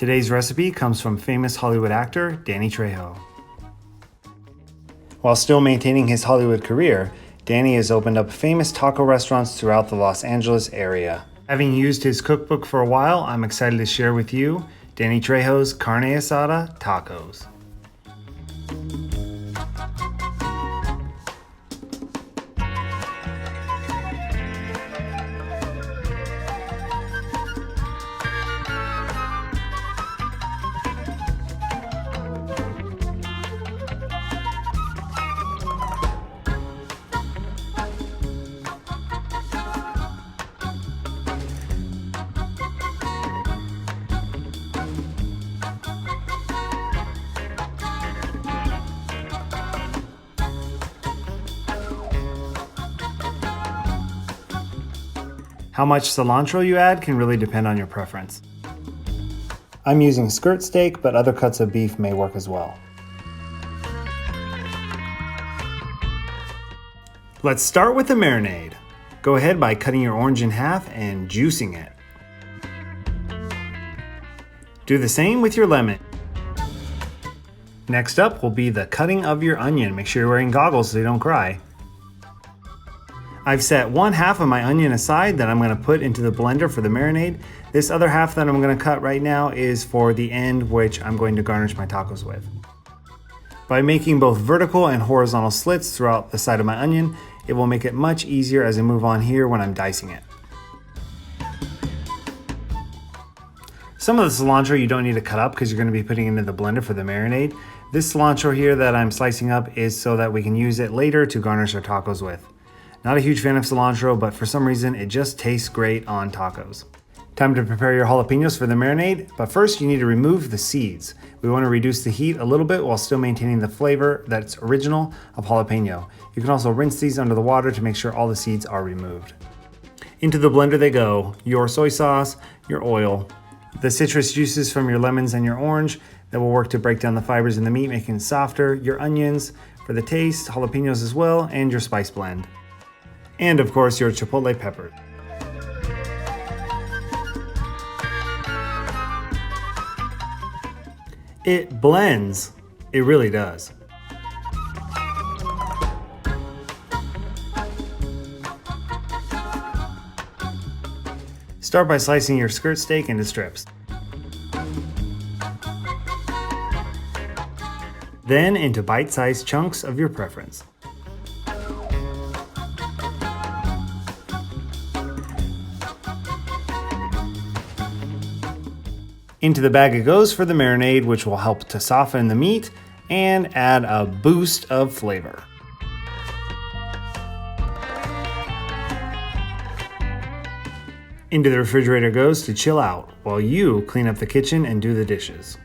Today's recipe comes from famous Hollywood actor Danny Trejo. While still maintaining his Hollywood career, Danny has opened up famous taco restaurants throughout the Los Angeles area. Having used his cookbook for a while, I'm excited to share with you Danny Trejo's Carne Asada tacos. How much cilantro you add can really depend on your preference. I'm using skirt steak, but other cuts of beef may work as well. Let's start with the marinade. Go ahead by cutting your orange in half and juicing it. Do the same with your lemon. Next up will be the cutting of your onion. Make sure you're wearing goggles so you don't cry. I've set one half of my onion aside that I'm going to put into the blender for the marinade. This other half that I'm going to cut right now is for the end, which I'm going to garnish my tacos with. By making both vertical and horizontal slits throughout the side of my onion, it will make it much easier as I move on here when I'm dicing it. Some of the cilantro you don't need to cut up because you're going to be putting into the blender for the marinade. This cilantro here that I'm slicing up is so that we can use it later to garnish our tacos with. Not a huge fan of cilantro, but for some reason it just tastes great on tacos. Time to prepare your jalapenos for the marinade, but first you need to remove the seeds. We want to reduce the heat a little bit while still maintaining the flavor that's original of jalapeno. You can also rinse these under the water to make sure all the seeds are removed. Into the blender they go, your soy sauce, your oil, the citrus juices from your lemons and your orange that will work to break down the fibers in the meat, making it softer, your onions for the taste, jalapenos as well, and your spice blend. And of course your chipotle pepper. It blends, it really does. Start by slicing your skirt steak into strips. Then into bite-sized chunks of your preference. Into the bag it goes for the marinade, which will help to soften the meat and add a boost of flavor. Into the refrigerator goes to chill out while you clean up the kitchen and do the dishes.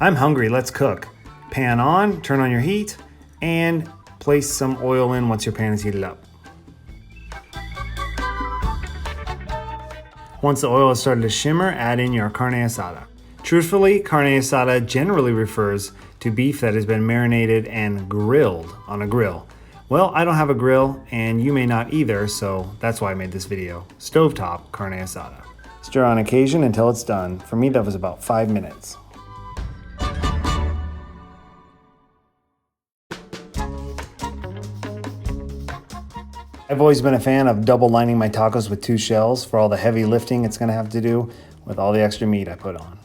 I'm hungry, let's cook. Pan on, turn on your heat, and place some oil in once your pan is heated up. Once the oil has started to shimmer, add in your carne asada. Truthfully, carne asada generally refers to beef that has been marinated and grilled on a grill. Well, I don't have a grill, and you may not either, so that's why I made this video. Stovetop carne asada. Stir on occasion until it's done. For me, that was about 5 minutes. I've always been a fan of double lining my tacos with 2 shells for all the heavy lifting it's going to have to do with all the extra meat I put on.